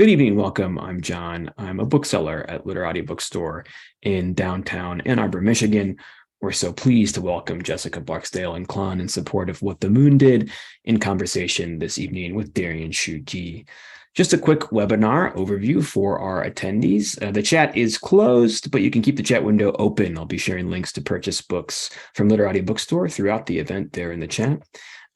Good evening, welcome. I'm John. I'm a bookseller at Literati Bookstore in downtown Ann Arbor, Michigan. We're so pleased to welcome Jessica Barksdale Inclán in support of What the Moon Did in conversation this evening with Darien Hsu Gee. Just a quick webinar overview for our attendees. The chat is closed, but you can keep the chat window open. I'll be sharing links to purchase books from Literati Bookstore throughout the event there in the chat.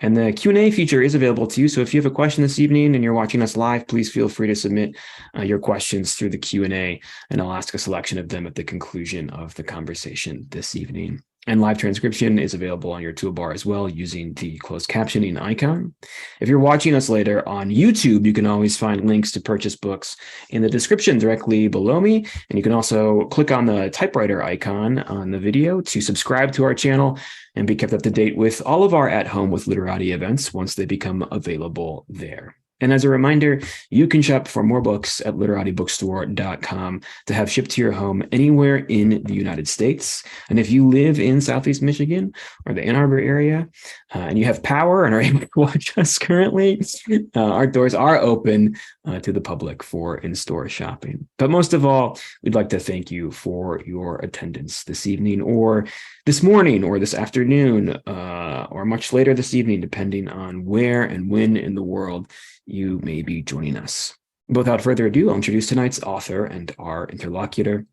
And the Q&A feature is available to you. So if you have a question this evening and you're watching us live, please feel free to submit your questions through the Q&A, and I'll ask a selection of them at the conclusion of the conversation this evening. And live transcription is available on your toolbar as well using the closed captioning icon. If you're watching us later on YouTube, you can always find links to purchase books in the description directly below me. And you can also click on the typewriter icon on the video to subscribe to our channel and be kept up to date with all of our At Home with Literati events once they become available there. And as a reminder, you can shop for more books at literatibookstore.com to have shipped to your home anywhere in the United States. And if you live in Southeast Michigan or the Ann Arbor area, and you have power and are able to watch us currently, our doors are open to the public for in-store shopping. But most of all, we'd like to thank you for your attendance this evening or this morning or this afternoon or much later this evening, depending on where and when in the world you may be joining us. Without further ado, I'll introduce tonight's author and our interlocutor.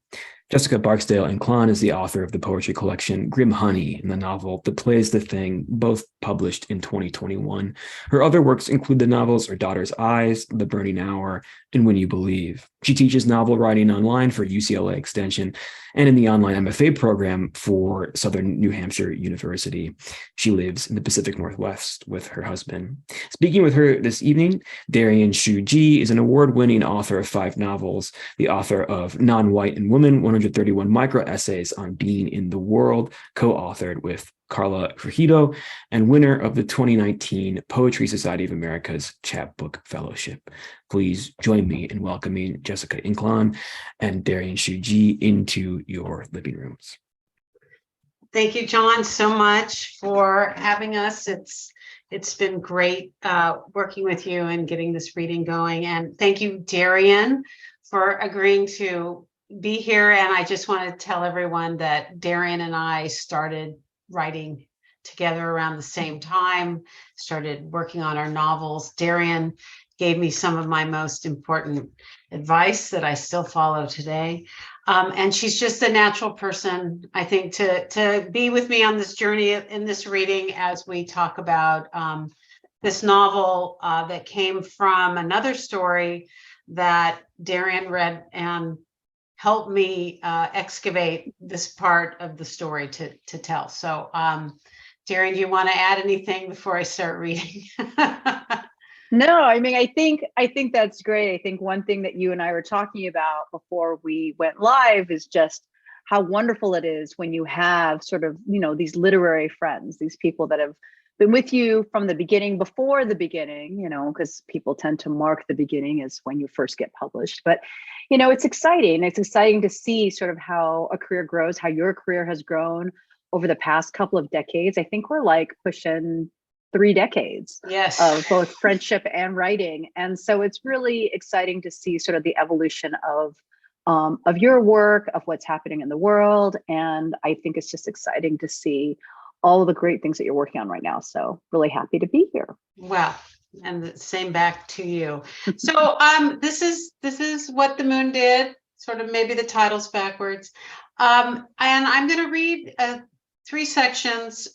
Jessica Barksdale Inclán is the author of the poetry collection Grim Honey and the novel The Play's the Thing, both published in 2021. Her other works include the novels Her Daughter's Eyes, The Burning Hour, and When You Believe. She teaches novel writing online for UCLA Extension and in the online MFA program for Southern New Hampshire University. She lives in the Pacific Northwest with her husband. Speaking with her this evening, Darien Hsu Gee is an award-winning author of 5 novels, the author of Non-White and Woman, 131 micro-essays on being in the world, co-authored with Carla Fujido, and winner of the 2019 Poetry Society of America's Chapbook Fellowship. Please join me in welcoming Jessica Inclán and Darien Hsu Gee into your living rooms. Thank you, John, so much for having us. It's been great working with you and getting this reading going. And thank you, Darien, for agreeing to be here. And I just want to tell everyone that Darien and I started writing together around the same time, started working on our novels. Darien gave me some of my most important advice that I still follow today. And she's just a natural person, I think, to be with me on this journey in this reading as we talk about this novel that came from another story that Darien read and helped me excavate this part of the story to tell. So, Darien, do you want to add anything before I start reading? No, I mean, I think that's great. I think one thing that you and I were talking about before we went live is just how wonderful it is when you have sort of, these literary friends, these people that have been with you from the beginning, before the beginning, because people tend to mark the beginning as when you first get published. But, it's exciting. It's exciting to see sort of how a career grows, how your career has grown over the past couple of decades. I think we're like pushing 3 decades of both friendship and writing. And so it's really exciting to see sort of the evolution of your work, of what's happening in the world. And I think it's just exciting to see all of the great things that you're working on right now. So really happy to be here. Wow. And the same back to you. So this is What the Moon Did, sort of maybe the title's backwards. And I'm going to read 3 sections.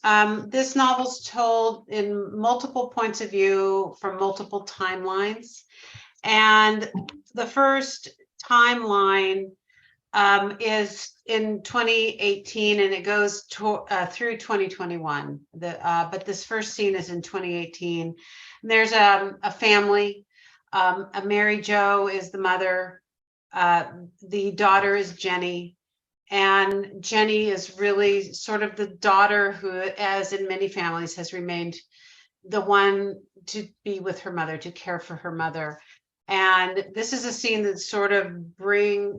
This novel's told in multiple points of view from multiple timelines. And the first timeline is in 2018 and it goes through 2021. But this first scene is in 2018. And there's a family. Mary Jo is the mother. The daughter is Jenny. And Jenny is really sort of the daughter who, as in many families, has remained the one to be with her mother, to care for her mother. And this is a scene that sort of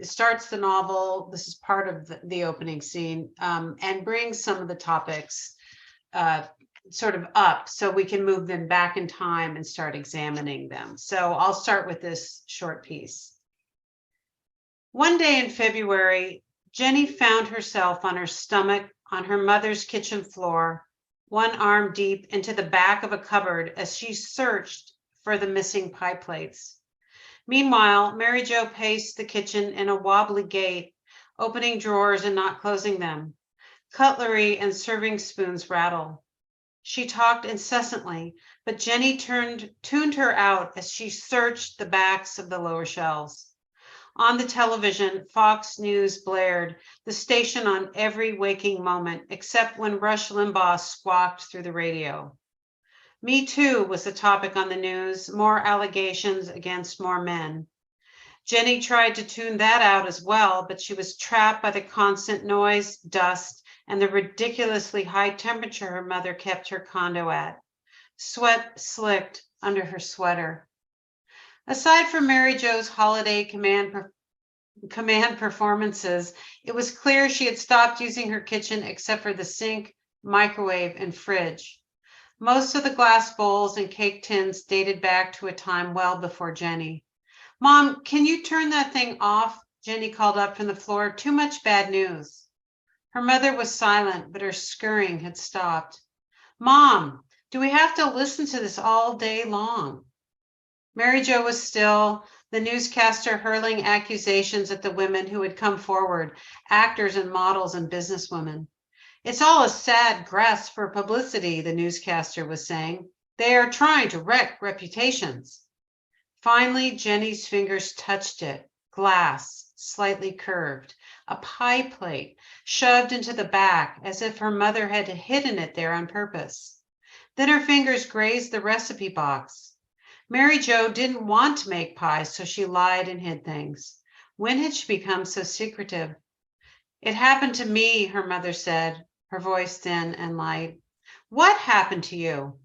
starts the novel. This is part of the opening scene, and brings some of the topics sort of up so we can move them back in time and start examining them. So I'll start with this short piece. One day in February, Jenny found herself on her stomach on her mother's kitchen floor, one arm deep into the back of a cupboard as she searched for the missing pie plates. Meanwhile, Mary Jo paced the kitchen in a wobbly gait, opening drawers and not closing them. Cutlery and serving spoons rattle. She talked incessantly, but Jenny tuned her out as she searched the backs of the lower shelves. On the television, Fox News blared, the station on every waking moment, except when Rush Limbaugh squawked through the radio. Me Too was the topic on the news, more allegations against more men. Jenny tried to tune that out as well, but she was trapped by the constant noise, dust, and the ridiculously high temperature her mother kept her condo at. Sweat slicked under her sweater. Aside from Mary Jo's holiday command performances, it was clear she had stopped using her kitchen except for the sink, microwave, and fridge. Most of the glass bowls and cake tins dated back to a time well before Jenny. Mom, can you turn that thing off? Jenny called up from the floor. Too much bad news. Her mother was silent, but her scurrying had stopped. Mom, do we have to listen to this all day long? Mary Jo was still, the newscaster hurling accusations at the women who had come forward, actors and models and businesswomen. It's all a sad grasp for publicity, the newscaster was saying. They are trying to wreck reputations. Finally, Jenny's fingers touched it. Glass, slightly curved, a pie plate, shoved into the back as if her mother had hidden it there on purpose. Then her fingers grazed the recipe box. Mary Jo didn't want to make pies, so she lied and hid things. When had she become so secretive? It happened to me, her mother said, her voice thin and light. What happened to you?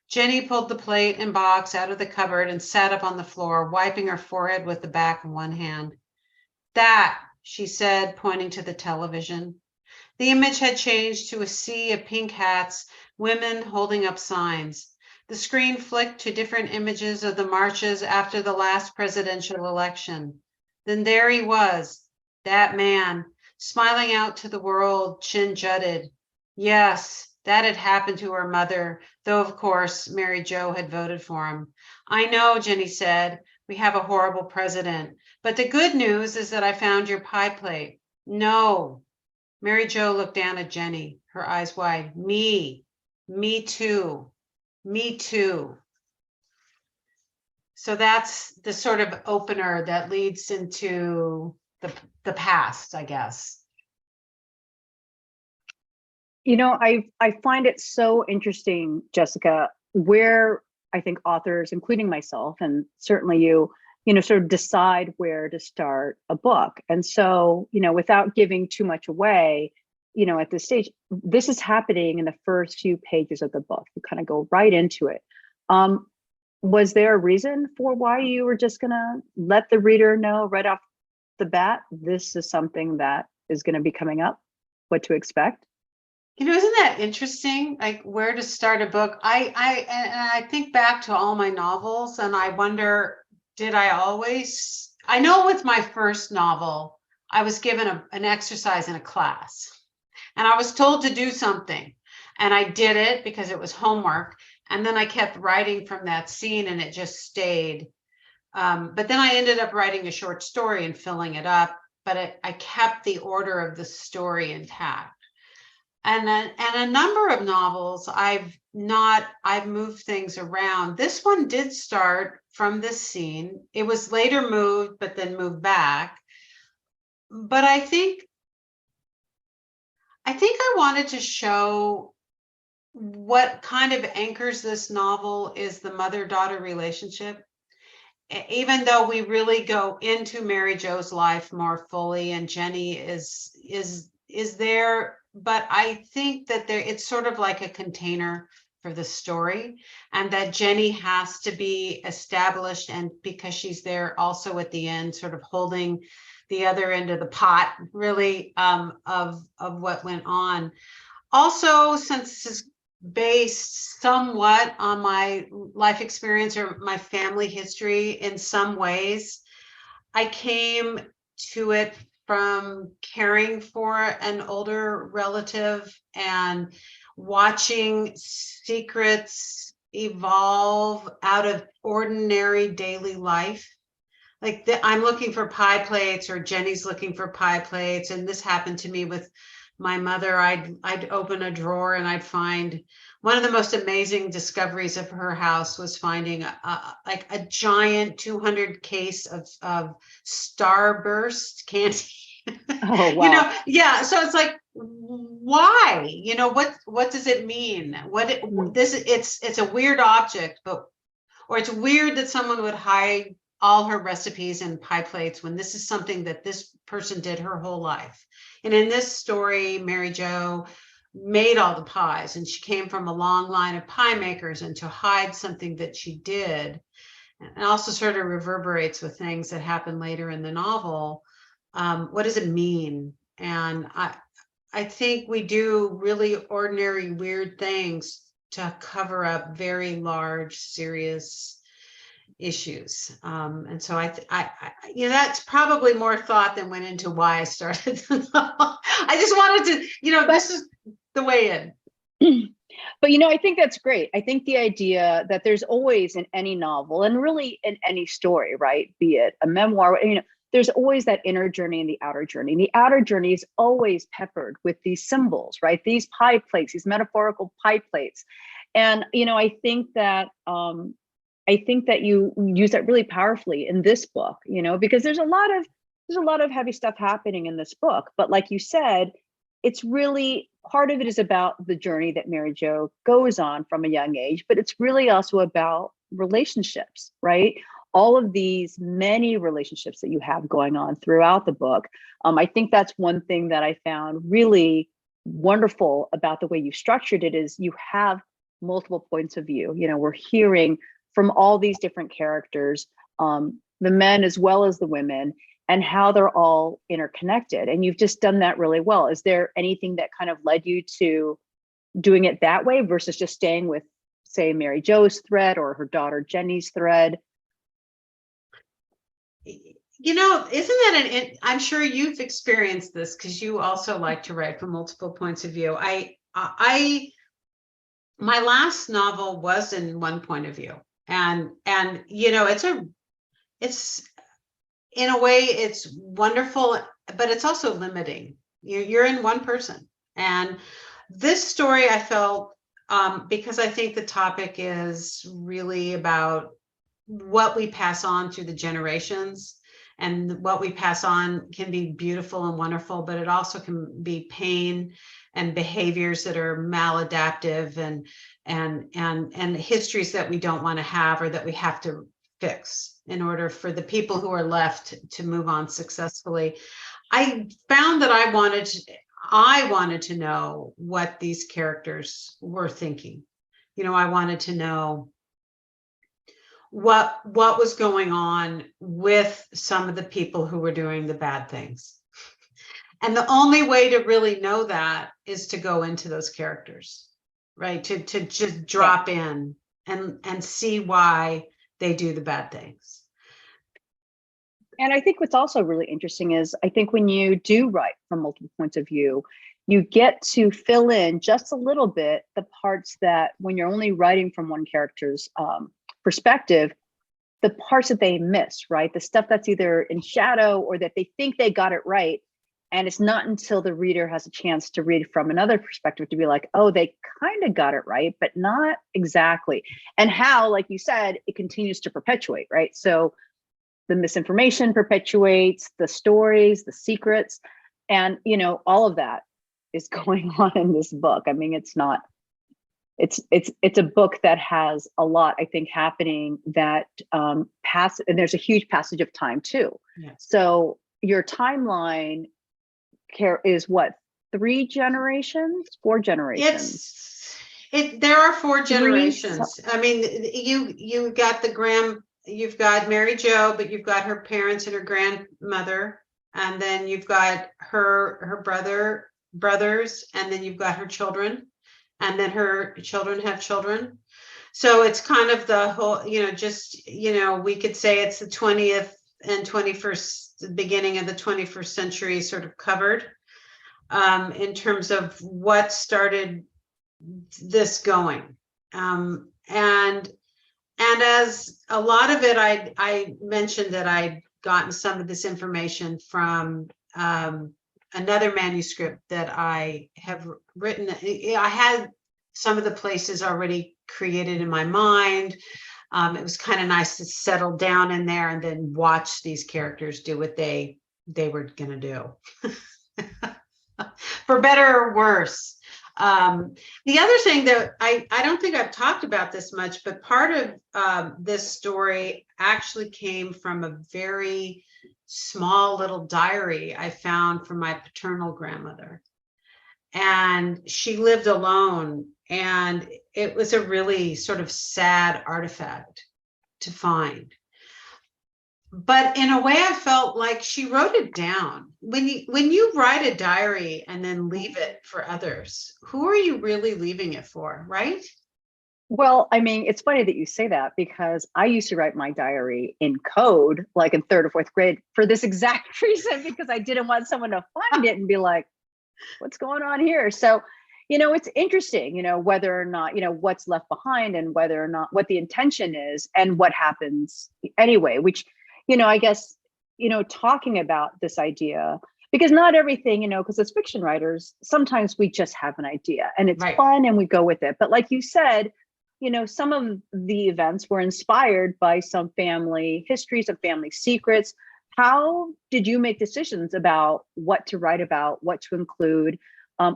Jenny pulled the plate and box out of the cupboard and sat up on the floor, wiping her forehead with the back of one hand. That, she said, pointing to the television. The image had changed to a sea of pink hats, women holding up signs. The screen flicked to different images of the marches after the last presidential election. Then there he was, that man, smiling out to the world, chin jutted. Yes, that had happened to her mother, though of course Mary Jo had voted for him. I know, Jenny said, we have a horrible president, but the good news is that I found your pie plate. No. Mary Jo looked down at Jenny, her eyes wide. Me too. Me too. So that's the sort of opener that leads into the past, I guess. You know, I find it so interesting, Jessica, where I think authors, including myself, and certainly you know, sort of decide where to start a book. And so, you know, without giving too much away, you know, at this stage, this is happening in the first few pages of the book. You kind of go right into it. Was there a reason for why you were just gonna let the reader know right off the bat, this is something that is going to be coming up, what to expect? You know, isn't that interesting? Like where to start a book? I think back to all my novels and I wonder, did I always, I know with my first novel, I was given an exercise in a class and I was told to do something and I did it because it was homework. And then I kept writing from that scene and it just stayed. But then I ended up writing a short story and filling it up, but I kept the order of the story intact. And a number of novels I've moved things around. This one did start from this scene. It was later moved, but then moved back. But I think I wanted to show what kind of anchors this novel is the mother-daughter relationship. Even though we really go into Mary Jo's life more fully and Jenny is there, but I think that it's sort of like a container for the story and that Jenny has to be established, and because she's there also at the end sort of holding the other end of the pot really of what went on. Also, since this is based somewhat on my life experience or my family history in some ways. I came to it from caring for an older relative and watching secrets evolve out of ordinary daily life. Like I'm looking for pie plates, or Jenny's looking for pie plates. And this happened to me with my mother. I'd open a drawer and I'd find one of the most amazing discoveries of her house was finding like a giant 200 case of Starburst candy. Oh, You know, wow. yeah. So it's like, why? You know, what does it mean? It's a weird object, but or it's weird that someone would hide all her recipes in pie plates when this is something that this person did her whole life. And in this story, Mary Jo made all the pies, and she came from a long line of pie makers, and to hide something that she did, and also sort of reverberates with things that happen later in the novel. What does it mean? And I think we do really ordinary, weird things to cover up very large, serious issues. And so you know, that's probably more thought than went into why I started the novel. I just wanted to, you know, this is the way in. But, you know, I think that's great. I think the idea that there's always in any novel, and really in any story, right, be it a memoir, you know, there's always that inner journey and the outer journey. And the outer journey is always peppered with these symbols, right? These pie plates, these metaphorical pie plates. And, you know, I think that you use that really powerfully in this book, you know, because there's a lot of heavy stuff happening in this book. But like you said, it's really, part of it is about the journey that Mary Jo goes on from a young age, but it's really also about relationships, right? All of these many relationships that you have going on throughout the book. I think that's one thing that I found really wonderful about the way you structured it, is you have multiple points of view. You know, we're hearing from all these different characters, the men as well as the women, and how they're all interconnected. And you've just done that really well. Is there anything that kind of led you to doing it that way versus just staying with, say, Mary Jo's thread or her daughter Jenny's thread? You know, isn't that I'm sure you've experienced this because you also like to write from multiple points of view. My last novel was in one point of view, and you know, it's in a way it's wonderful, but it's also limiting. You're in one person. And this story I felt, because I think the topic is really about what we pass on through the generations, and what we pass on can be beautiful and wonderful, but it also can be pain and behaviors that are maladaptive and histories that we don't want to have, or that we have to fix in order for the people who are left to move on successfully. I found that I wanted to know what these characters were thinking. You know, I wanted to know what was going on with some of the people who were doing the bad things. And the only way to really know that is to go into those characters, right? To just drop in and see why they do the bad things. And I think what's also really interesting is, I think when you do write from multiple points of view, you get to fill in just a little bit the parts that, when you're only writing from one character's perspective, the parts that they miss, right? The stuff that's either in shadow or that they think they got it right. And it's not until the reader has a chance to read from another perspective to be like, oh, they kind of got it right, but not exactly. And how, like you said, it continues to perpetuate, right? So the misinformation perpetuates, the stories, the secrets, and, you know, all of that is going on in this book. I mean, it's a book that has a lot, I think, happening that and there's a huge passage of time too. Yes. So your timeline is what, 4 generations? There are 4 generations. I mean, you've got Mary Jo, but you've got her parents and her grandmother, and then you've got her brothers, and then you've got her children, and then her children have children. So it's kind of the whole, just, we could say it's the 20th and 21st, the beginning of the 21st century sort of covered, in terms of what started this going. And as a lot of it, I mentioned that I'd gotten some of this information from another manuscript that I have written. I had some of the places already created in my mind. It was kind of nice to settle down in there and then watch these characters do what they were going to do, for better or worse. The other thing that I don't think I've talked about this much, but part of this story actually came from a very small little diary I found from my paternal grandmother. And she lived alone, and it was a really sort of sad artifact to find. But in a way, I felt like she wrote it down. When you write a diary and then leave it for others, who are you really leaving it for, right? Well, I mean, it's funny that you say that, because I used to write my diary in code, like in 3rd or 4th grade, for this exact reason, because I didn't want someone to find it and be like, what's going on here? So, it's interesting, whether or not, what's left behind, and whether or not what the intention is and what happens anyway, which, I guess, talking about this idea, because not everything, because as fiction writers, sometimes we just have an idea and it's Right. fun and we go with it. But like you said, some of the events were inspired by some family histories, some family secrets. How did you make decisions about what to write about, what to include?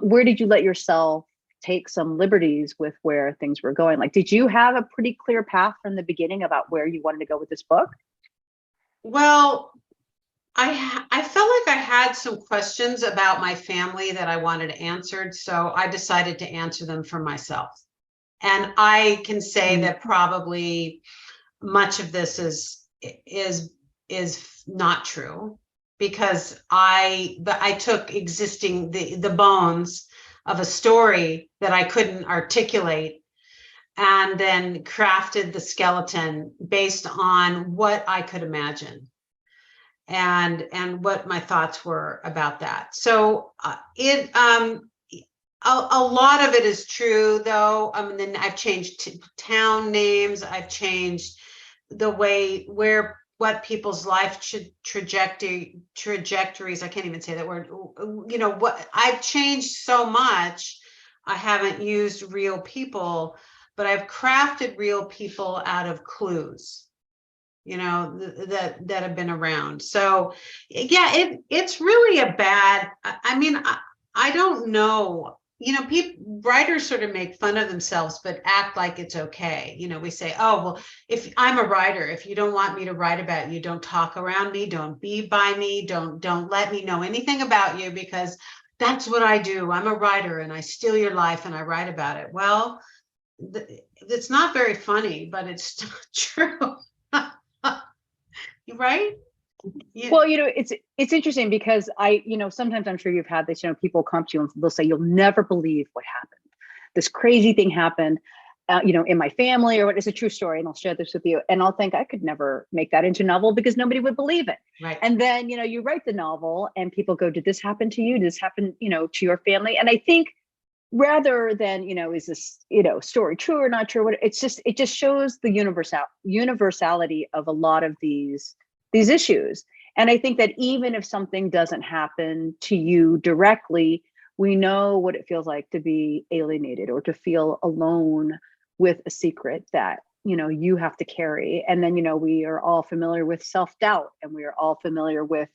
Where did you let yourself take some liberties with where things were going? Like, did you have a pretty clear path from the beginning about where you wanted to go with this book? Well, I felt like I had some questions about my family that I wanted answered, so I decided to answer them for myself. And I can say that probably much of this is not true, because I took existing the bones of a story that I couldn't articulate, and then crafted the skeleton based on what I could imagine and what my thoughts were about that. So a lot of it is true, though. Then I've changed town names. I've changed the way what people's life trajectories. I can't even say that word. What I've changed so much. I haven't used real people, but I've crafted real people out of clues, that have been around. So yeah, it's really a bad. I mean, I don't know. Writers sort of make fun of themselves, but act like it's okay. We say, oh, well, if I'm a writer, if you don't want me to write about you, don't talk around me, don't be by me, don't let me know anything about you, because that's what I do. I'm a writer and I steal your life and I write about it. Well, it's not very funny, but it's true. Right? Yeah. Well, it's interesting, because sometimes I'm sure you've had this, people come to you and they'll say, you'll never believe what happened. This crazy thing happened, in my family, or what is a true story. And I'll share this with you. And I'll think I could never make that into a novel because nobody would believe it. Right. And then, you write the novel and people go, did this happen to you? Did this happen, to your family? And I think rather than, is this, story true or not true? It just shows the universality of a lot of these issues. And I think that even if something doesn't happen to you directly, we know what it feels like to be alienated or to feel alone with a secret that, you have to carry. And then, we are all familiar with self-doubt, and we are all familiar with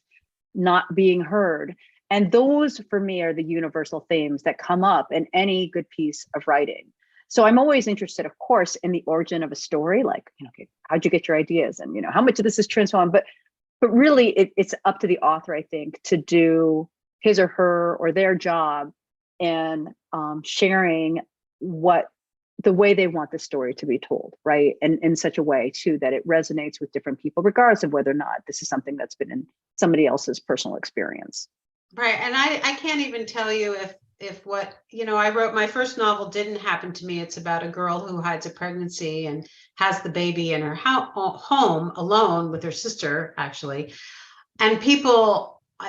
not being heard. And those, for me, are the universal themes that come up in any good piece of writing. So I'm always interested, of course, in the origin of a story, like, okay, how'd you get your ideas? And, how much of this is transformed? But really, it's up to the author, I think, to do his or her or their job in sharing the way they want the story to be told, right? And in such a way, too, that it resonates with different people, regardless of whether or not this is something that's been in somebody else's personal experience. Right. And I can't even tell you if what, I wrote, my first novel didn't happen to me. It's about a girl who hides a pregnancy and has the baby in her home alone with her sister, actually. And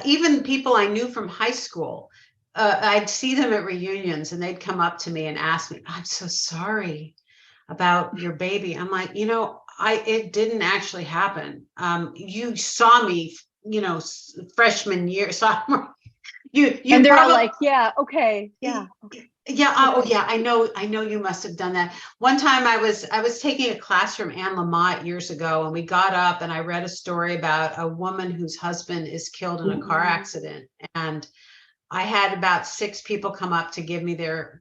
even people I knew from high school, I'd see them at reunions and they'd come up to me and ask me, I'm so sorry about your baby. I'm like, it didn't actually happen. You saw me, freshman year, sophomore. You and they're all probably, like, yeah, okay, yeah, okay. yeah. Oh, yeah. I know you must have done that. One time I was taking a class from Anne Lamott years ago, and we got up and I read a story about a woman whose husband is killed in a car accident. And I had about 6 people come up to give me their,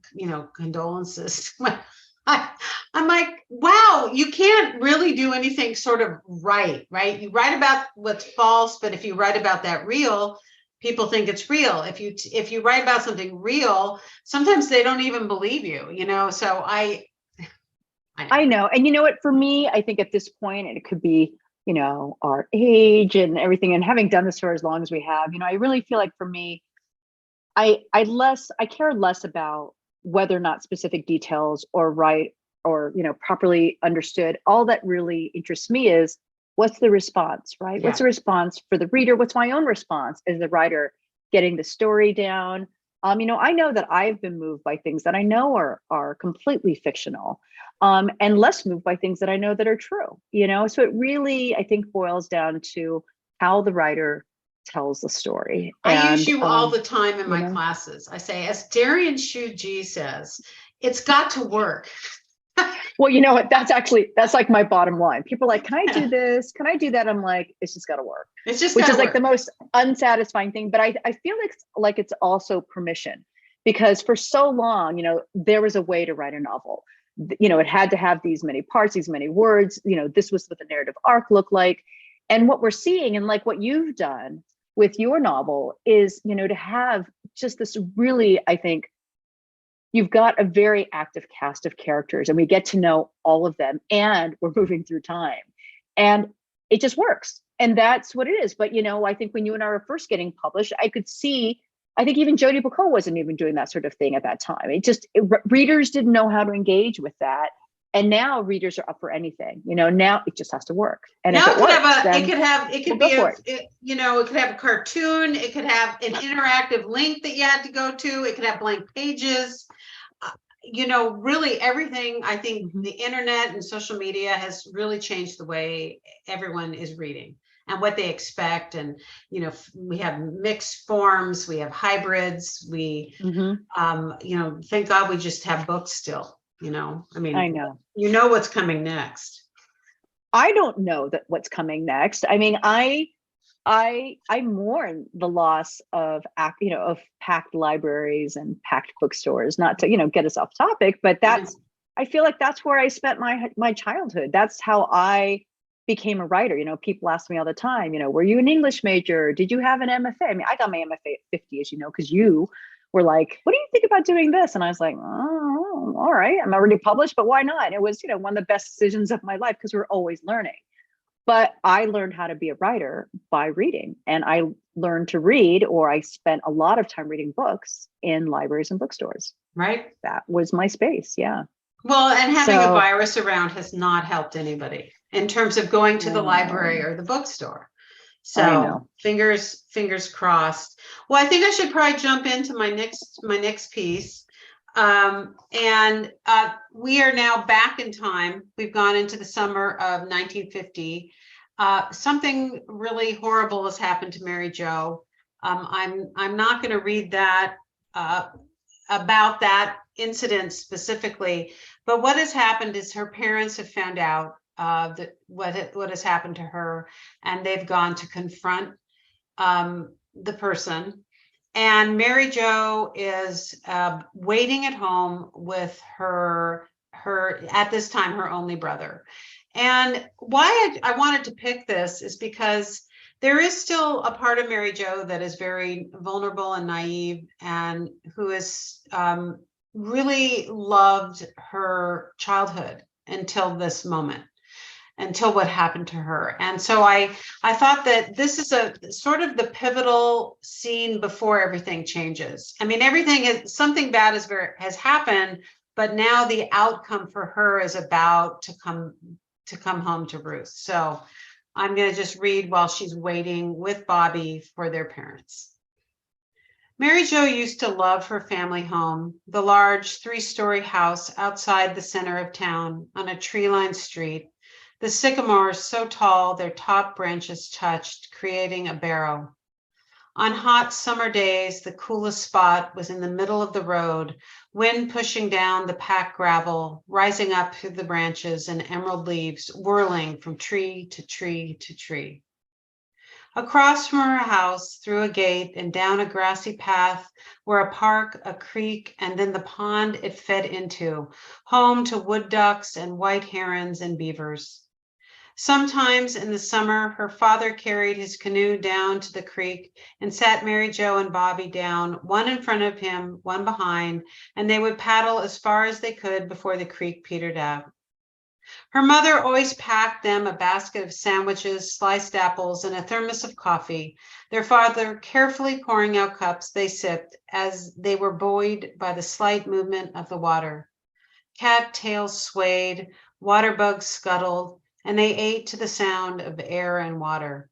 condolences. I'm like, wow, you can't really do anything sort of right? You write about what's false, but if you write about that real, people think it's real. If you write about something real, sometimes they don't even believe you, So I know. And you know what, for me, I think at this point, and it could be, our age and everything, and having done this for as long as we have, I really feel like for me, I care less about whether or not specific details or right or properly understood. All that really interests me is what's the response, right? Yeah. What's the response for the reader? What's my own response as the writer, getting the story down? I know that I've been moved by things that I know are completely fictional, and less moved by things that I know that are true. So it really, I think, boils down to how the writer tells the story. I use you all the time in my know? classes. I say, as Darien Hsu Gee says, it's got to work. Well, you know what? That's like my bottom line. People are like, can I do this? Can I do that? I'm like, it's just got to work. It's just which is work. Like the most unsatisfying thing. But I feel like it's also permission, because for so long, there was a way to write a novel. It had to have these many parts, these many words. This was what the narrative arc looked like. And what we're seeing, and like what you've done with your novel, is, to have just this really, I think, you've got a very active cast of characters, and we get to know all of them, and we're moving through time, and it just works. And that's what it is. But, I think when you and I were first getting published, I could see, I think even Jodi Picoult wasn't even doing that sort of thing at that time. Readers didn't know how to engage with that. And now readers are up for anything, now it just has to work. And now if it works, it could have a cartoon, it could have an interactive link that you had to go to, it could have blank pages, really everything. I think the internet and social media has really changed the way everyone is reading and what they expect. And, we have mixed forms, we have hybrids, we, thank God we just have books still. I know what's coming next. I don't know what's coming next. I mean, I mourn the loss of packed libraries and packed bookstores. Not to get us off topic, but I feel like that's where I spent my childhood. That's how I became a writer. People ask me all the time, were you an English major? Did you have an MFA? I mean, I got my MFA at 50, as you know, because you were like, what do you think about doing this? And I was like, oh, all right, I'm already published, but why not? And it was, one of the best decisions of my life, because we're always learning. But I learned how to be a writer by reading, and I learned to read, or I spent a lot of time reading books in libraries and bookstores. Right. That was my space. Yeah. Well, and having a virus around has not helped anybody in terms of going to the library or the bookstore. So fingers crossed. Well, I think I should probably jump into my next piece. And we are now back in time. We've gone into the summer of 1950. Something really horrible has happened to Mary Jo. I'm not going to read that about that incident specifically, but what has happened is her parents have found out that what has happened to her, and they've gone to confront the person. And Mary Jo is waiting at home with her at this time her only brother. And why I wanted to pick this is because there is still a part of Mary Jo that is very vulnerable and naive, and who is really loved her childhood until this moment. until what happened to her. And so I thought that this is a sort of the pivotal scene before everything changes. I mean, something bad has happened, but now the outcome for her is about to come home to roost. So I'm going to just read while she's waiting with Bobby for their parents. Mary Jo used to love her family home, the large 3-story house outside the center of town on a tree-lined street, the sycamores so tall their top branches touched, creating a barrow. On hot summer days, the coolest spot was in the middle of the road, wind pushing down the packed gravel, rising up through the branches and emerald leaves, whirling from tree to tree to tree. Across from her house, through a gate and down a grassy path, were a park, a creek, and then the pond it fed into, home to wood ducks and white herons and beavers. Sometimes in the summer, her father carried his canoe down to the creek and sat Mary Jo and Bobby down, one in front of him, one behind, and they would paddle as far as they could before the creek petered out. Her mother always packed them a basket of sandwiches, sliced apples, and a thermos of coffee, their father carefully pouring out cups they sipped as they were buoyed by the slight movement of the water. Cat tails swayed, water bugs scuttled, and they ate to the sound of air and water.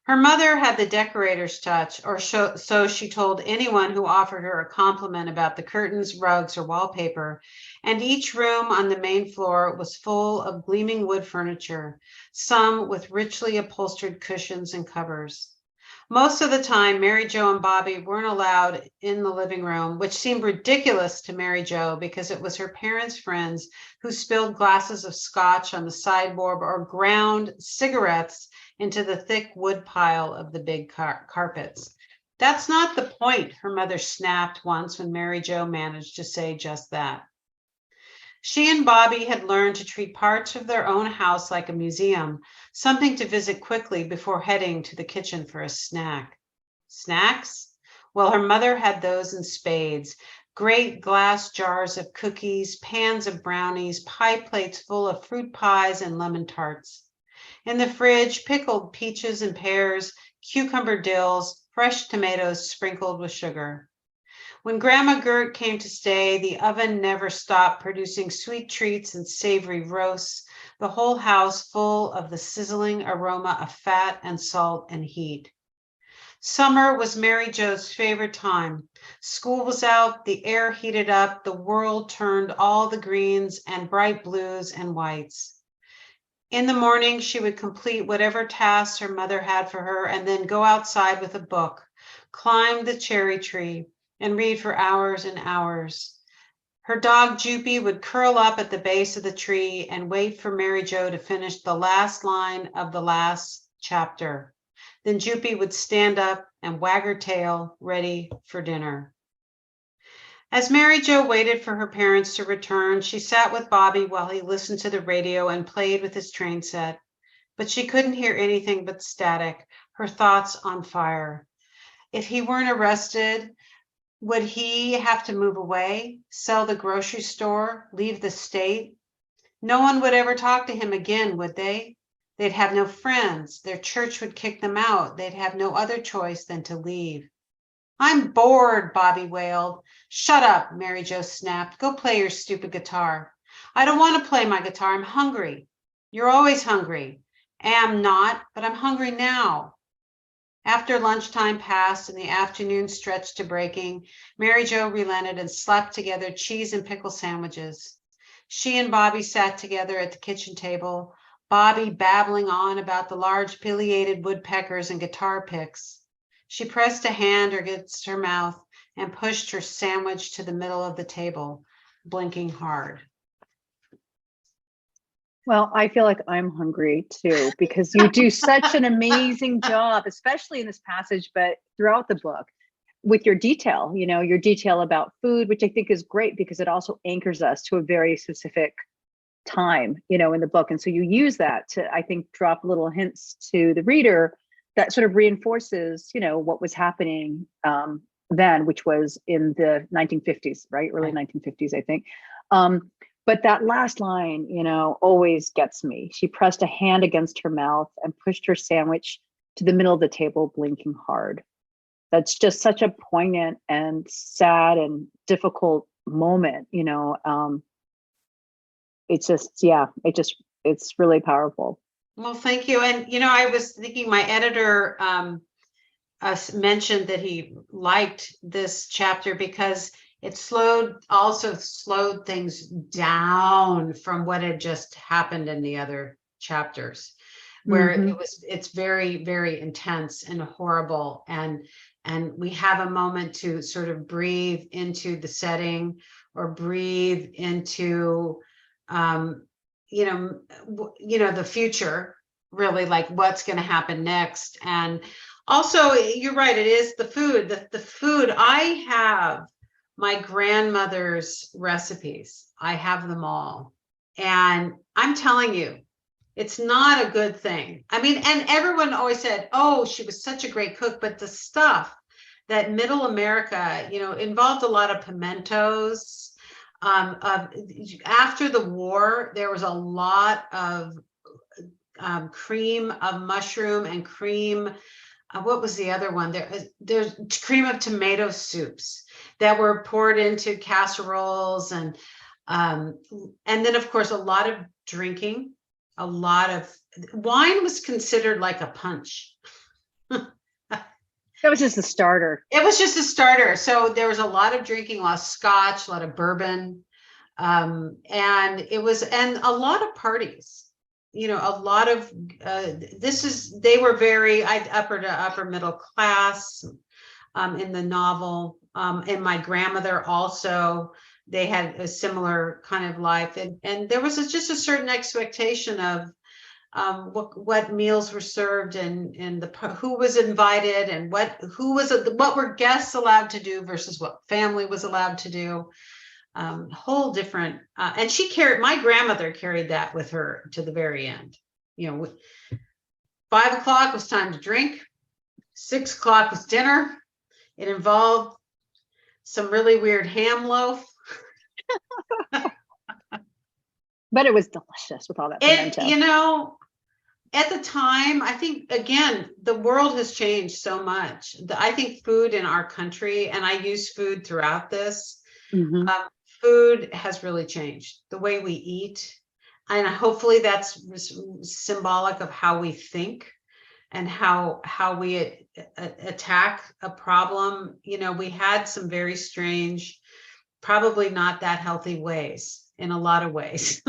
Her mother had the decorator's touch, or so she told anyone who offered her a compliment about the curtains, rugs, or wallpaper, and each room on the main floor was full of gleaming wood furniture, some with richly upholstered cushions and covers. Most of the time, Mary Jo and Bobby weren't allowed in the living room, which seemed ridiculous to Mary Jo because it was her parents' friends who spilled glasses of scotch on the sideboard or ground cigarettes into the thick wood pile of the big carpets. That's not the point, her mother snapped once when Mary Jo managed to say just that. She and Bobby had learned to treat parts of their own house like a museum, something to visit quickly before heading to the kitchen for a snack. Snacks? Well, her mother had those in spades. Great glass jars of cookies, pans of brownies, pie plates full of fruit pies and lemon tarts. In the fridge, pickled peaches and pears, cucumber dills, fresh tomatoes sprinkled with sugar. When Grandma Gert came to stay, the oven never stopped producing sweet treats and savory roasts, the whole house full of the sizzling aroma of fat and salt and heat. Summer was Mary Jo's favorite time. School was out, the air heated up, the world turned all the greens and bright blues and whites. In the morning, she would complete whatever tasks her mother had for her and then go outside with a book, climb the cherry tree, and read for hours and hours. Her dog Joopy would curl up at the base of the tree and wait for Mary Jo to finish the last line of the last chapter. Then Joopy would stand up and wag her tail, ready for dinner. As Mary Jo waited for her parents to return, she sat with Bobby while he listened to the radio and played with his train set. But she couldn't hear anything but static, her thoughts on fire. If he weren't arrested, would he have to move away, sell the grocery store, leave the state? No one would ever talk to him again, would they? They'd have no friends. Their church would kick them out. They'd have no other choice than to leave. I'm bored, Bobby wailed. Shut up, Mary Jo snapped. Go play your stupid guitar. I don't want to play my guitar. I'm hungry. You're always hungry. Am not, but I'm hungry now. After lunchtime passed and the afternoon stretched to breaking, Mary Jo relented and slapped together cheese and pickle sandwiches. She and Bobby sat together at the kitchen table, Bobby babbling on about the large pileated woodpeckers and guitar picks. She pressed a hand against her mouth and pushed her sandwich to the middle of the table, blinking hard. Well, I feel like I'm hungry too, because you do such an amazing job, especially in this passage, but throughout the book with your detail, your detail about food, which I think is great because it also anchors us to a very specific time, in the book. And so you use that to, I think, drop little hints to the reader that sort of reinforces, what was happening then, which was in the 1950s, right? Early 1950s, I think. But that last line, always gets me. She pressed a hand against her mouth and pushed her sandwich to the middle of the table, blinking hard. That's just such a poignant and sad and difficult moment, it's just, yeah, it's really powerful. Well, thank you. And, I was thinking my editor mentioned that he liked this chapter because it also slowed things down from what had just happened in the other chapters, where it's very, very intense and horrible. And we have a moment to sort of breathe into the setting or breathe into, the future, really, like what's going to happen next. And also, you're right, it is the food. The food, I have my grandmother's recipes. I have them all. And I'm telling you, it's not a good thing. I mean, and everyone always said, oh, she was such a great cook, but the stuff that middle America, involved a lot of pimentos. After the war, there was a lot of cream of mushroom and cream. What was the other one? There's cream of tomato soups that were poured into casseroles, and then of course a lot of drinking. A lot of wine was considered like a punch. That was just a starter. It was just a starter. So there was a lot of drinking, a lot of scotch, a lot of bourbon, and a lot of parties. A lot of they were very upper to upper middle class in the novel. And my grandmother also, they had a similar kind of life, and there was just a certain expectation of what meals were served and who was invited and what were guests allowed to do versus what family was allowed to do. Whole different, and my grandmother carried that with her to the very end. 5 o'clock was time to drink. 6 o'clock was dinner. It involved some really weird ham loaf. But it was delicious with all that pimento. At the time, I think, again, the world has changed so much. I think food in our country, and I use food throughout this, food has really changed the way we eat. And hopefully that's symbolic of how we think and how we attack a problem. We had some very strange, probably not that healthy ways in a lot of ways.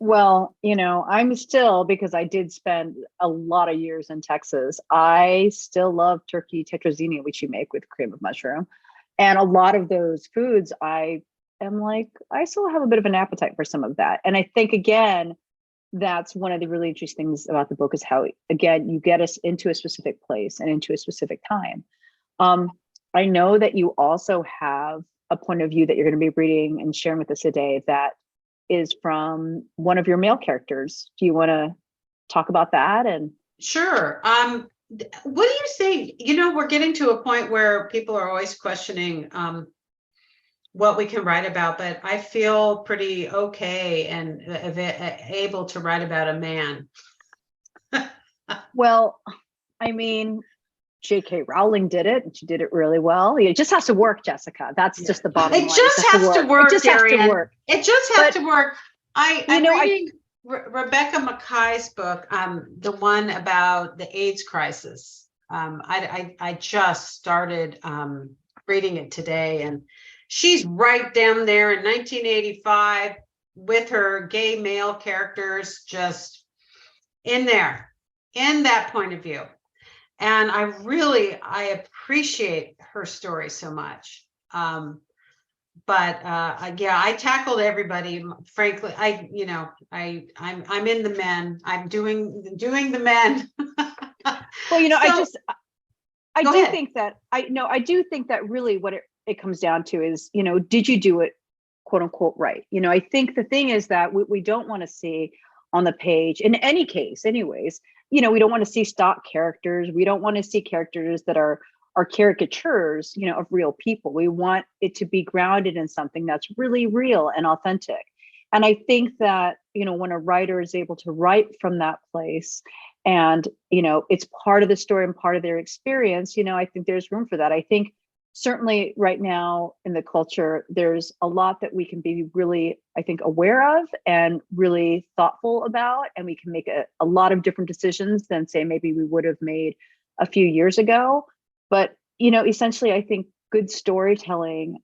Well, I'm still, because I did spend a lot of years in Texas, I still love turkey tetrazzini, which you make with cream of mushroom. And a lot of those foods, I am like, I still have a bit of an appetite for some of that. And I think, again, that's one of the really interesting things about the book is how, again, you get us into a specific place and into a specific time. I know that you also have a point of view that you're going to be reading and sharing with us today that is from one of your male characters. Do you want to talk about that? And sure. What do you think? We're getting to a point where people are always questioning what we can write about, but I feel pretty okay and able to write about a man. Well, I mean, J.K. Rowling did it, and she did it really well. It just has to work, Jessica. That's just the bottom line. It just has to work. It just has to work. It just has to work. I'm reading Rebecca Mackay's book, the one about the AIDS crisis. I just started reading it today, and she's right down there in 1985 with her gay male characters, just in there, in that point of view. And I appreciate her story so much. I tackled everybody. Frankly, I'm in the men. I'm doing the men. Well, I do think that really what it comes down to is, did you do it, quote unquote, right? I think the thing is that we don't want to see on the page, in any case, anyways, we don't want to see stock characters. We don't want to see characters that are caricatures, of real people. We want it to be grounded in something that's really real and authentic. And I think that, when a writer is able to write from that place and, it's part of the story and part of their experience, I think there's room for that. I think certainly right now in the culture, there's a lot that we can be really, I think, aware of and really thoughtful about. And we can make a lot of different decisions than, say, maybe we would have made a few years ago. But, essentially, I think good storytelling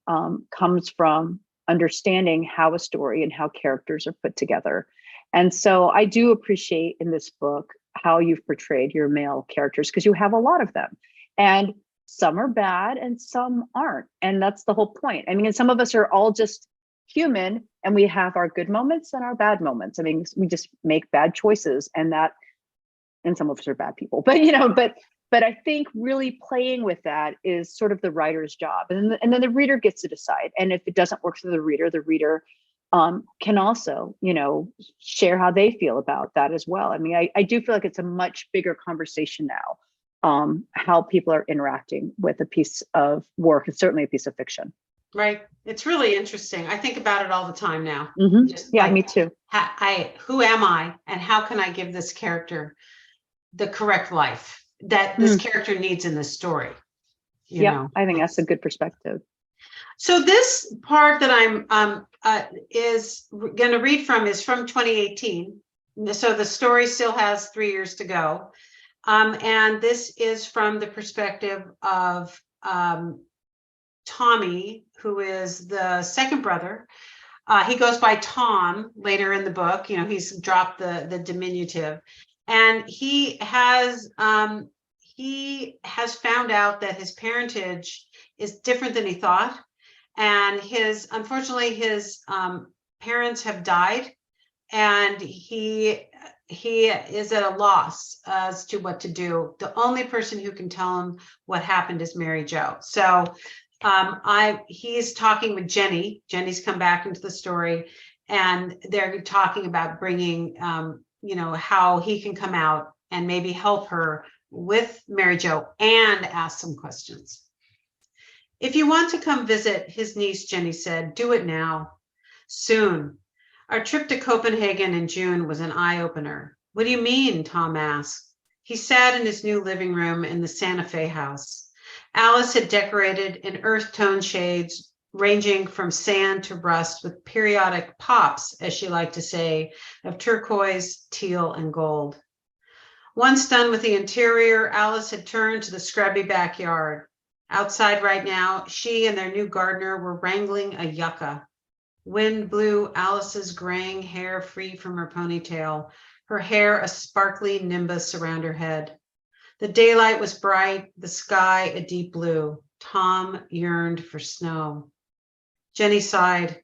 comes from understanding how a story and how characters are put together. And so I do appreciate in this book how you've portrayed your male characters, because you have a lot of them. And some are bad and some aren't. And that's the whole point. I mean, and some of us are all just human, and we have our good moments and our bad moments. I mean, we just make bad choices, and some of us are bad people, but I think really playing with that is sort of the writer's job. And then the reader gets to decide. And if it doesn't work for the reader can also, share how they feel about that as well. I mean, I do feel like it's a much bigger conversation now, how people are interacting with a piece of work, and certainly a piece of fiction. Right. It's really interesting. I think about it all the time now. Yeah, me too. Who am I, and how can I give this character the correct life that this character needs in this story? Yeah, I think that's a good perspective. So this part that I'm is going to read from is from 2018. So the story still has 3 years to go. And this is from the perspective of Tommy, who is the second brother. He goes by Tom later in the book. He's dropped the diminutive, and he has found out that his parentage is different than he thought, and unfortunately his parents have died, and he is at a loss as to what to do. The only person who can tell him what happened is Mary Jo. So he's talking with Jenny. Jenny's come back into the story, and they're talking about bringing, how he can come out and maybe help her with Mary Jo and ask some questions. If you want to come visit his niece, Jenny said, do it now. Soon. Our trip to Copenhagen in June was an eye-opener. What do you mean? Tom asked. He sat in his new living room in the Santa Fe house. Alice had decorated in earth tone shades ranging from sand to rust, with periodic pops, as she liked to say, of turquoise, teal, and gold. Once done with the interior, Alice had turned to the scrubby backyard. Outside right now, she and their new gardener were wrangling a yucca. Wind blew Alice's graying hair free from her ponytail, her hair a sparkly nimbus around her head. The daylight was bright, the sky a deep blue. Tom yearned for snow. Jenny sighed.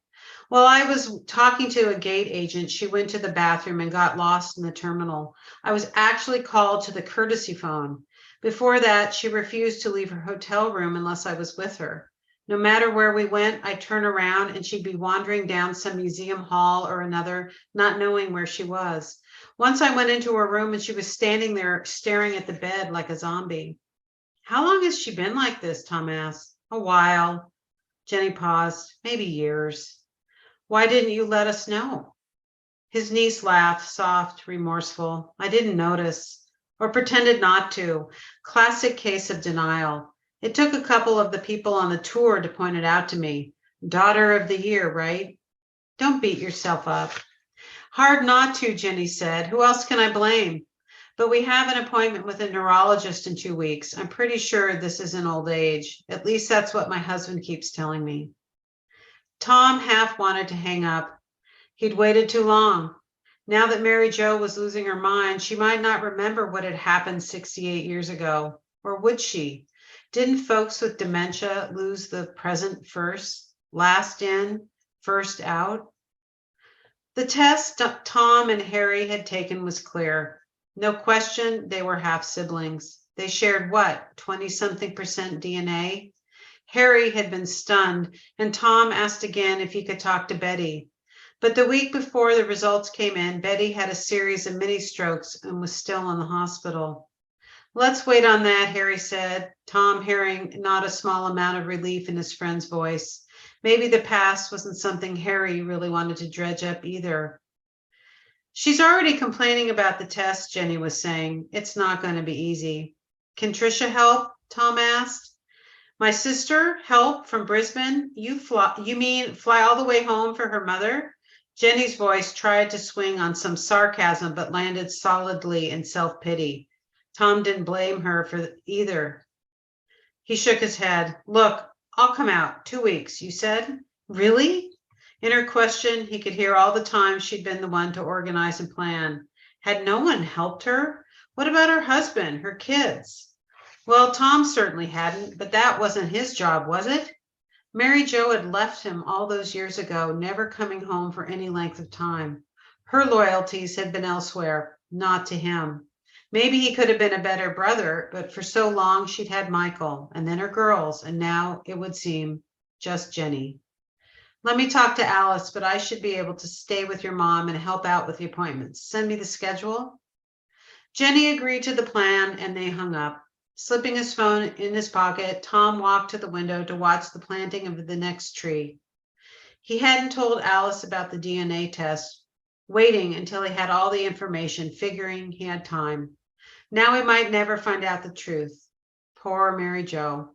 While I was talking to a gate agent, she went to the bathroom and got lost in the terminal. I was actually called to the courtesy phone. Before that, she refused to leave her hotel room unless I was with her. No matter where we went, I'd turn around and she'd be wandering down some museum hall or another, not knowing where she was. Once I went into her room and she was standing there staring at the bed like a zombie. How long has she been like this? Tom asked. A while. Jenny paused. Maybe years. Why didn't you let us know? His niece laughed, soft, remorseful. I didn't notice, or pretended not to. Classic case of denial. It took a couple of the people on the tour to point it out to me. Daughter of the year, right? Don't beat yourself up. Hard not to, Jenny said. Who else can I blame? But we have an appointment with a neurologist in 2 weeks. I'm pretty sure this isn't old age. At least that's what my husband keeps telling me. Tom half wanted to hang up. He'd waited too long. Now that Mary Jo was losing her mind, she might not remember what had happened 68 years ago. Or would she? Didn't folks with dementia lose the present first? Last in, first out? The test Tom and Harry had taken was clear. No question, they were half siblings. They shared what, 20-something% DNA? Harry had been stunned, and Tom asked again if he could talk to Betty. But the week before the results came in, Betty had a series of mini strokes and was still in the hospital. Let's wait on that, Harry said, Tom hearing not a small amount of relief in his friend's voice. Maybe the past wasn't something Harry really wanted to dredge up either. She's already complaining about the test, Jenny was saying. It's not going to be easy. Can Trisha help? Tom asked. My sister, help from Brisbane? You mean fly all the way home for her mother? Jenny's voice tried to swing on some sarcasm, but landed solidly in self-pity. Tom didn't blame her for either. He shook his head. Look, I'll come out. 2 weeks, you said? Really? In her question, he could hear all the time she'd been the one to organize and plan. Had no one helped her? What about her husband, her kids? Well, Tom certainly hadn't, but that wasn't his job, was it? Mary Jo had left him all those years ago, never coming home for any length of time. Her loyalties had been elsewhere, not to him. Maybe he could have been a better brother, but for so long she'd had Michael, and then her girls, and now, it would seem, just Jenny. Let me talk to Alice, but I should be able to stay with your mom and help out with the appointments. Send me the schedule. Jenny agreed to the plan, and they hung up. Slipping his phone in his pocket, Tom walked to the window to watch the planting of the next tree. He hadn't told Alice about the DNA test, waiting until he had all the information, figuring he had time. Now he might never find out the truth. Poor Mary Jo.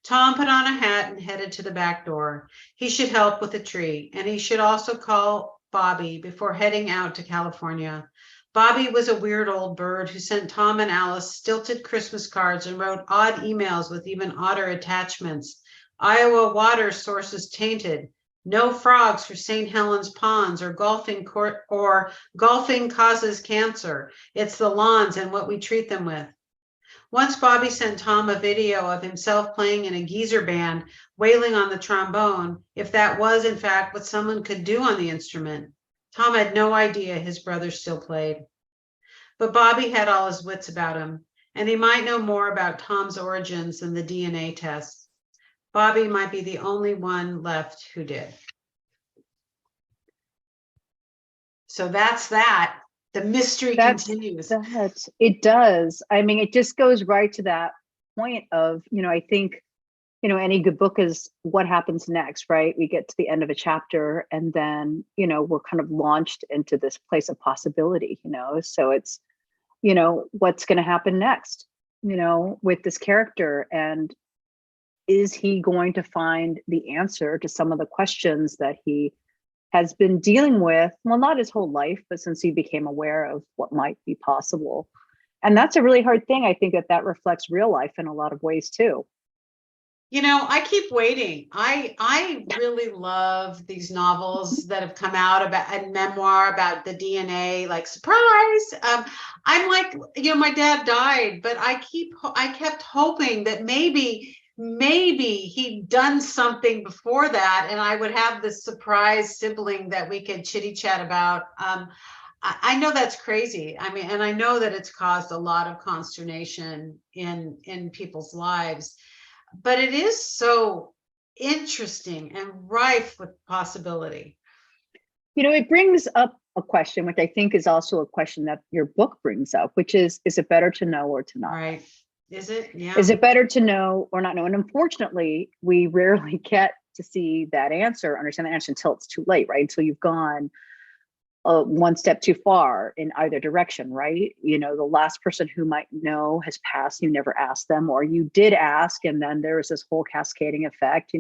Tom put on a hat and headed to the back door. He should help with the tree, and he should also call Bobby before heading out to California. Bobby was a weird old bird who sent Tom and Alice stilted Christmas cards and wrote odd emails with even odder attachments. Iowa water sources tainted. No frogs for St. Helens ponds, or golfing causes cancer. It's the lawns and what we treat them with. Once Bobby sent Tom a video of himself playing in a geezer band, wailing on the trombone, if that was in fact what someone could do on the instrument. Tom had no idea his brother still played. But Bobby had all his wits about him, and he might know more about Tom's origins than the DNA test. Bobby might be the only one left who did. So that's that. The mystery continues. It does. I mean, it just goes right to that point of, I think, any good book is what happens next, right? We get to the end of a chapter and then, we're kind of launched into this place of possibility, so it's, what's going to happen next, with this character, and is he going to find the answer to some of the questions that he has been dealing with, well, not his whole life, but since he became aware of what might be possible. And that's a really hard thing. I think that reflects real life in a lot of ways too. I keep waiting. I really love these novels that have come out about a memoir about the DNA, like surprise. I'm like, my dad died, but I kept hoping that maybe he'd done something before that and I would have this surprise sibling that we could chitty chat about. I know that's crazy. I mean, and I know that it's caused a lot of consternation in people's lives. But it is so interesting and rife with possibility. It brings up a question, which I think is also a question that your book brings up, which is it better to know or to not? Right. Is it? Yeah. Is it better to know or not know? And unfortunately, we rarely get to see that answer, understand the answer until it's too late, right? Until you've gone one step too far in either direction, right? The last person who might know has passed, you never asked them, or you did ask, and then there was this whole cascading effect.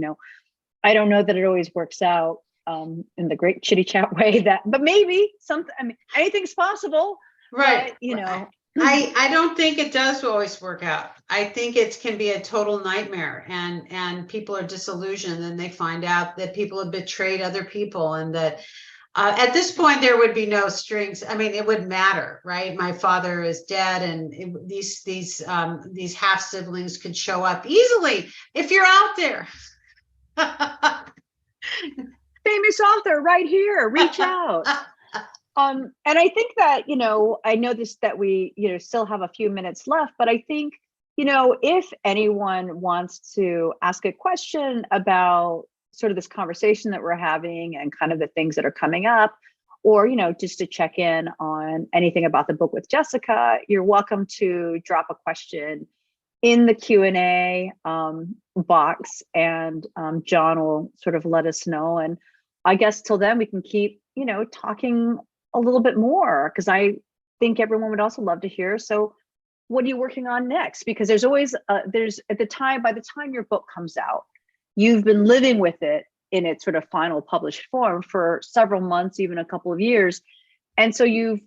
I don't know that it always works out in the great chitty chat way but maybe something, anything's possible. Right. But, I don't think it does always work out. I think it can be a total nightmare, and people are disillusioned, and they find out that people have betrayed other people, and that at this point, there would be no strings. I mean, it wouldn't matter, right? My father is dead, and these half siblings could show up easily if you're out there. Famous author right here, reach out. And I think that, I noticed that we, still have a few minutes left, but I think, if anyone wants to ask a question about sort of this conversation that we're having and kind of the things that are coming up, or, just to check in on anything about the book with Jessica, you're welcome to drop a question in the Q&A box, and John will sort of let us know. And I guess till then we can keep, talking a little bit more, because I think everyone would also love to hear. So what are you working on next? Because there's always, by the time your book comes out, you've been living with it in its sort of final published form for several months, even a couple of years. And so you've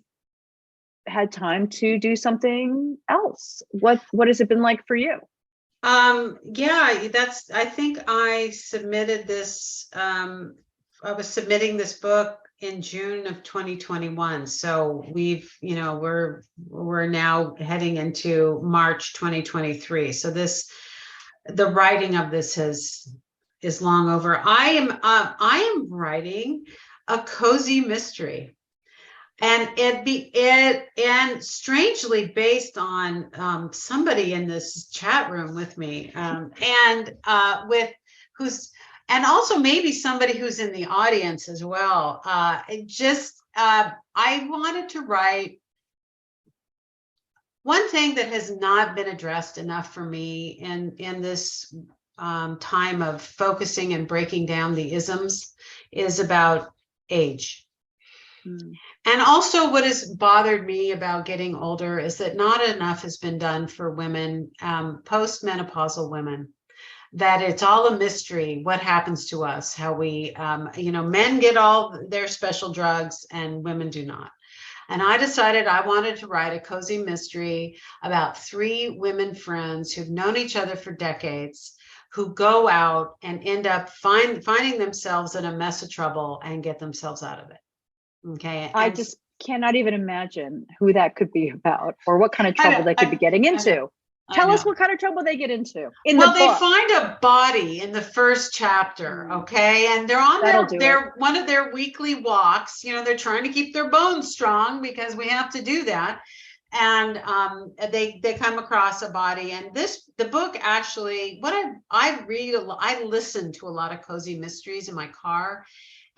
had time to do something else. What has it been like for you? Yeah, I think I submitted this, I was submitting this book in June of 2021. So we're now heading into March 2023. So the writing of this is long over. I am writing a cozy mystery. And and strangely based on somebody in this chat room with me, and also maybe somebody who's in the audience as well. I wanted to write one thing that has not been addressed enough for me in this time of focusing and breaking down the isms is about age. And also what has bothered me about getting older is that not enough has been done for women, post-menopausal women, that it's all a mystery what happens to us, how we, men get all their special drugs and women do not. And I decided I wanted to write a cozy mystery about 3 women friends who've known each other for decades, who go out and end up finding themselves in a mess of trouble and get themselves out of it. Okay. I just cannot even imagine who that could be about, or what kind of trouble they could be getting into. Tell us what kind of trouble they get into. They find a body in the first chapter, okay, and they're on one of their weekly walks. They're trying to keep their bones strong because we have to do that, and they come across a body. And the book actually, I listen to a lot of cozy mysteries in my car.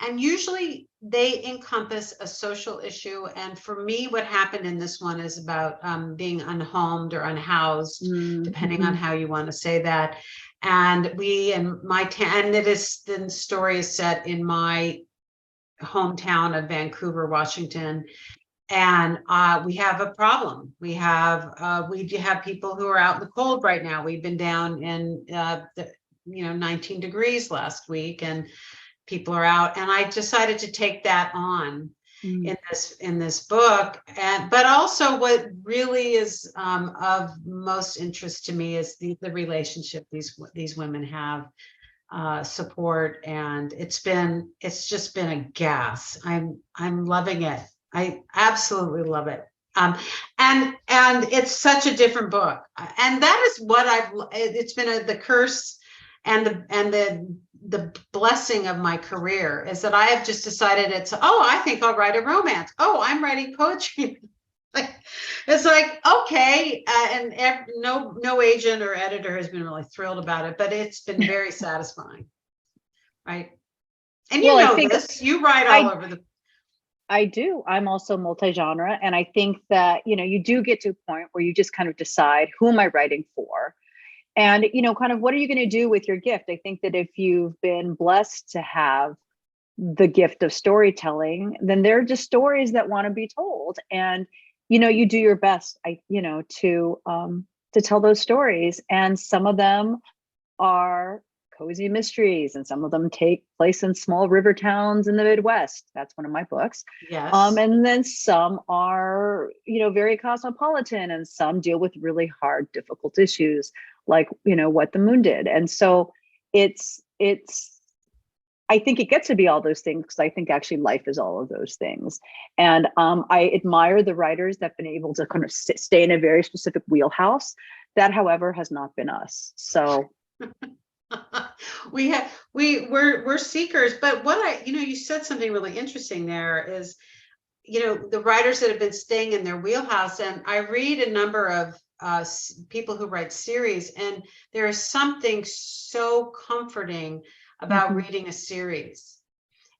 And usually they encompass a social issue. And for me, what happened in this one is about being unhomed or unhoused, depending on how you want to say that. And the story is set in my hometown of Vancouver, Washington. And we have a problem. We have people who are out in the cold right now. We've been down in 19 degrees last week, and people are out, and I decided to take that on in this book. But also what really is of most interest to me is the relationship these women have, support, and it's just been a gas. I'm loving it. I absolutely love it. And it's such a different book, and that is what it's been the curse and the blessing of my career is that I have just decided I think I'll write a romance. Oh, I'm writing poetry. It's like, okay. And no agent or editor has been really thrilled about it, but it's been very satisfying. Right. And you write all over the. I do. I'm also multi-genre. And I think that, you do get to a point where you just kind of decide, who am I writing for? And, kind of what are you going to do with your gift? I think that if you've been blessed to have the gift of storytelling, then there are just stories that want to be told. And, you do your best, to tell those stories. And some of them are cozy mysteries, and some of them take place in small river towns in the Midwest. That's one of my books. Yes. And then some are, very cosmopolitan, and some deal with really hard, difficult issues, like, What the Moon Did. And so it's I think it gets to be all those things, because I think actually life is all of those things. And I admire the writers that have been able to kind of stay in a very specific wheelhouse. That, however, has not been us. So we're seekers. But what you said something really interesting there is, the writers that have been staying in their wheelhouse. And I read a number of people who write series, and there is something so comforting about reading a series,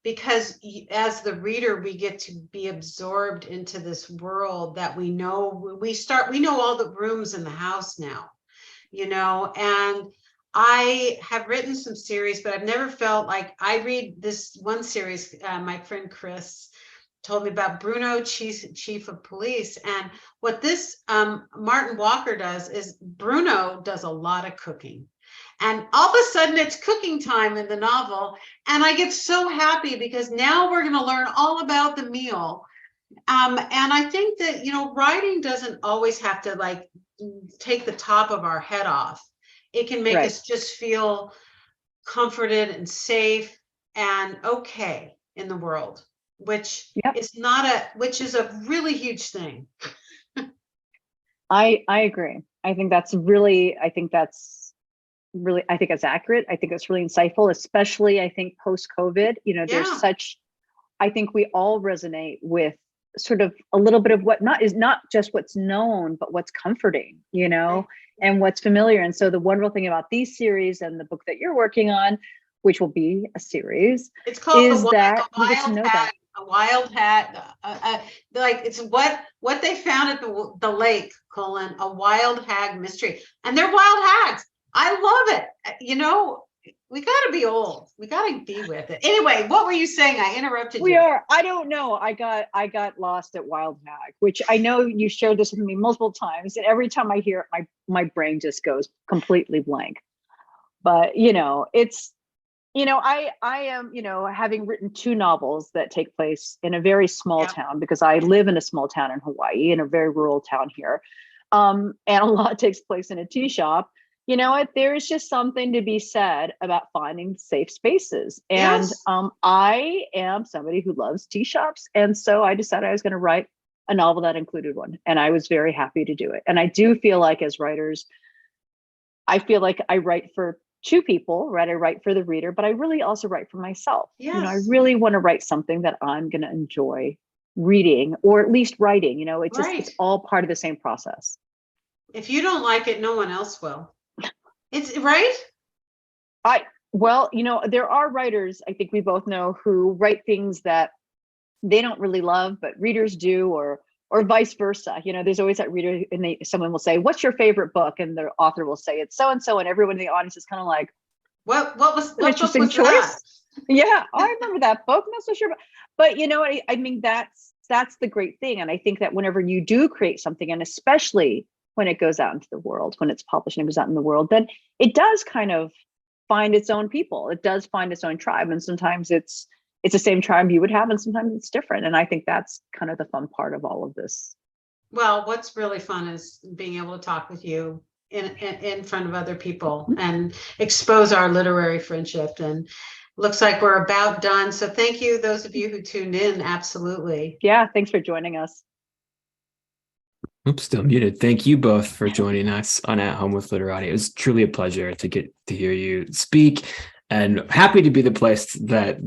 because as the reader, we get to be absorbed into this world that we know. We know all the rooms in the house now. and I have written some series, but I've never felt like I read this one series. My friend Chris told me about Bruno, chief of police. And what this Martin Walker does is Bruno does a lot of cooking. And all of a sudden it's cooking time in the novel. And I get so happy because now we're going to learn all about the meal. And I think that, writing doesn't always have to like take the top of our head off. It can make us just feel comforted and safe and okay in the world, which is a really huge thing. I agree. I think that's accurate. I think it's really insightful, especially I think post-COVID, there's I think we all resonate with sort of a little bit of what is not just what's known, but what's comforting, and what's familiar. And so the wonderful thing about these series and the book that you're working on, which will be a series, it's called is that we get to know that. A wild hat, like it's what they found at the lake, a wild hag mystery. And they're wild hags. I love it. We got to be old. We got to be with it. Anyway, what were you saying? I interrupted you. I don't know. I got lost at Wild Hag, which I know you shared this with me multiple times. And every time I hear it, my brain just goes completely blank. But, it's, I am, having written 2 novels that take place in a very small town, because I live in a small town in Hawaii, in a very rural town here. And a lot takes place in a tea shop. You know what? There is just something to be said about finding safe spaces. And I am somebody who loves tea shops. And so I decided I was going to write a novel that included one. And I was very happy to do it. And I do feel like as writers, I feel like I write for 2 people, right? I write for the reader, but I really also write for myself. Yes. I really want to write something that I'm going to enjoy reading, or at least writing. It's all part of the same process. If you don't like it, no one else will. It's right. There are writers, I think we both know, who write things that they don't really love, but readers do, or vice versa. There's always that reader, and someone will say, "What's your favorite book?" And the author will say, "It's so and so," and everyone in the audience is kind of like, "What was an interesting choice?" That? Yeah, I remember that book. I'm not so sure, but I mean, that's the great thing, and I think that whenever you do create something, and especially when it goes out into the world, when it's published and it goes out in the world, then it does kind of find its own people. It does find its own tribe. And sometimes it's the same tribe you would have, and sometimes it's different. And I think that's kind of the fun part of all of this. Well, what's really fun is being able to talk with you in front of other people and expose our literary friendship. And looks like we're about done. So thank you, those of you who tuned in. Absolutely. Yeah, thanks for joining us. Oops, still muted. Thank you both for joining us on At Home with Literati. It was truly a pleasure to get to hear you speak, and happy to be the place that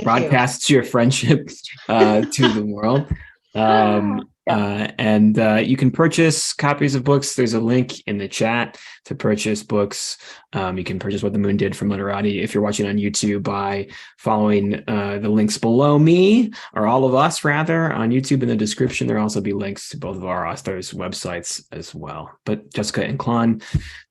broadcasts your friendship to the world. And you can purchase copies of books. There's a link in the chat to purchase books. You can purchase What the Moon Did from Literati if you're watching on YouTube by following the links below me, or all of us rather, on YouTube. In the description, there'll also be links to both of our authors' websites as well. But Jessica Inclán,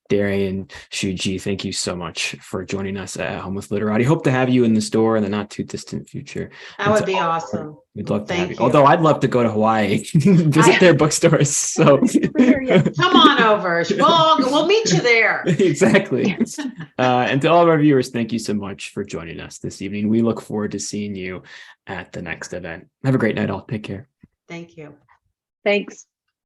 Darien Hsu Gee, thank you so much for joining us at Home with Literati. Hope to have you in the store in the not too distant future. That would be awesome. We'd love to have you. Although I'd love to go to Hawaii, visit their bookstores. So come on over. We'll meet you there. Exactly. And to all of our viewers, thank you so much for joining us this evening. We look forward to seeing you at the next event. Have a great night all. Take care. Thank you. Thanks.